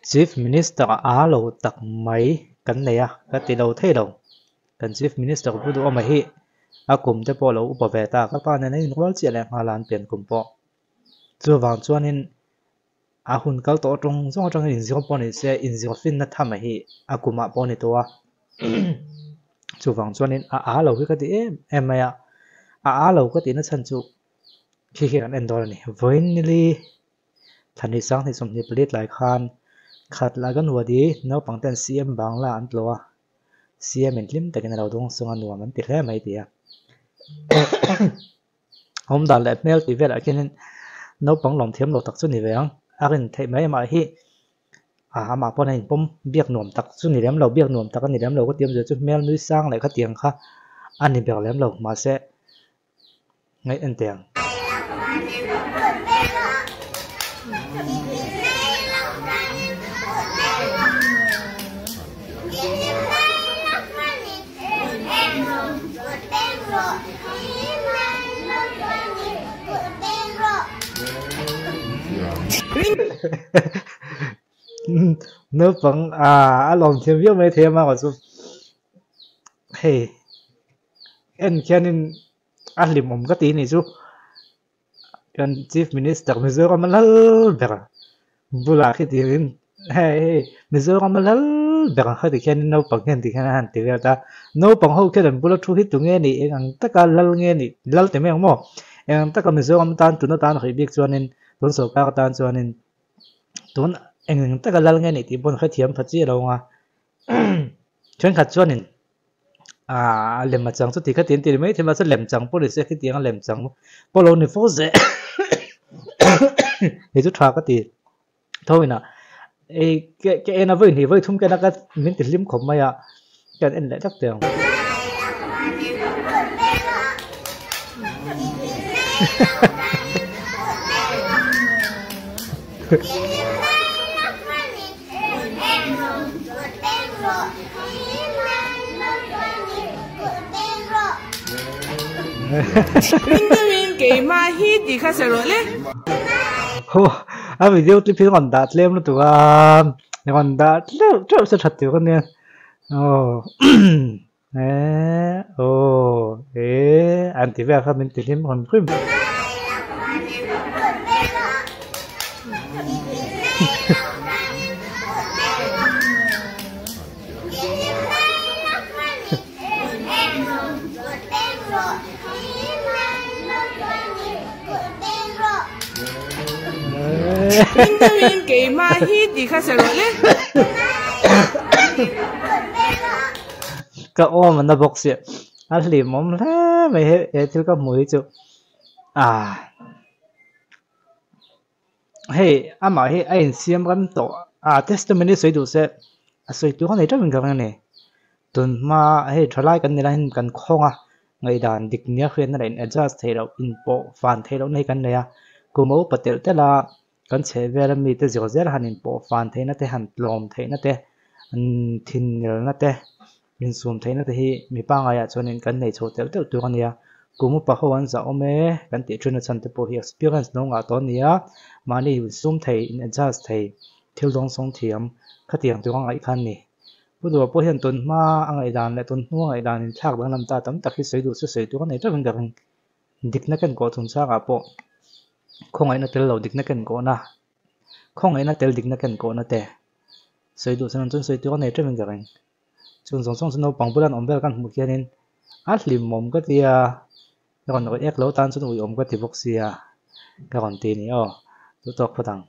chief minister a lo tak mai kan nei a ka ti lo thei lo kan chief minister bu du ma hi a kum te po lo upa ve ta ka pa na nei wal chi le nga lan pen kum po chu wang chuan in a hun kal to tong zong tong in zong po ni se in zong fin na tham hi a kuma po ni to a chu wang chuan in a lo ka ti em mai a lo ka ti na chan chu khi khi an endor ni voin ni li thani sang ni som ni plit lai khan khat la gan wadi no pangten cm bangla an tlowa cm in lim takin ro dong sunga nuam an ti hle mai tia hom dal le mel ti vel akin no pang lom thiam lo tak chu ni veng akin thei mai ma hi ma pon hin pom biak nuam tak chu ni lem lo biak nuam tak ani lem lo ko tiam chu mel nui sang le kha tiang kha ani biak lem lo ma se ngai en tiang nếu vẫn lòng thêm viết mấy thêm mà còn hey em cho nên anh liềm một cái tí này chú kan chief minister Mizoram malal bera bula khi tiền hey Mizoram malal bera hơi thì khen nấu bằng khen thì khen han thì ta nấu bằng hậu cái lần bula thu hít tụi nghe nị anh tất cả lal nghe nị lal thì mấy ông mò anh tất cả Mizoram tan tụi nó tan hơi biết cho nên tuần sau cả tan cho nên tuần anh tất cả lal nghe nị thì bọn hơi thiam phát triển đâu mà chuyến khát cho nên lem mà chẳng chút thì cái tiền thì mấy thì mà sẽ lem chẳng bố để sẽ cái tiền lem chẳng bố lâu này phố dễ thì chút thoa cái tiền thôi nè cái em nó với thì với thung cái nó cái miếng tiền lim khổng mày cái em lại đắt tiền Windows game mà hit thì khác rồi đấy. Video clip còn đạt lên luôn tụi còn đạt lên rất là thật tiểu con nè anh thì về mình tìm thêm còn phim Windows game mà hit thì khác rồi đấy. cái mà nó bốc xịt anh liềm mồm thế mày hết thiếu cái mũi chứ hey mà hey anh xem cái tổ testimony soi đủ sẽ soi đủ cái này rất bình thường này tuần mà hey trở lại cái này là hình cần không ngày đàn địch nhớ khuyên này adjust thay đổi input fan thay đổi này cái này cô mẫu bắt đầu thế là kan che vela mi te zio zer hanin po fan theina te han tlom theina te thin nil na te in sum theina te hi mi pa nga ya chonin kan nei chotel tel tu ania kumu pa ho an za ome kan ti thuna chan te po hi experience no nga to nia mani sum thei in adjust thei thil dong song thiam khatiang tu ngai khan ni budu po hian tun ma angai dan le tun nu ngai dan in thak dang lam ta tam tak hi sei du se sei tu kan nei ta bang gang dikna kan ko thun sa ga po không ai nó tel lâu địch nó cần cố na không ai nó tel địch nó cần cố na te soi đủ sang chân soi tiêu này trên mình cái này chân song song nó bằng bữa ăn ôm bữa ăn một kia nên lim mồm cái tia còn nói ép lỗ tan chân ui ôm cái tia bốc xia cái còn tiền này tôi tóc phát thằng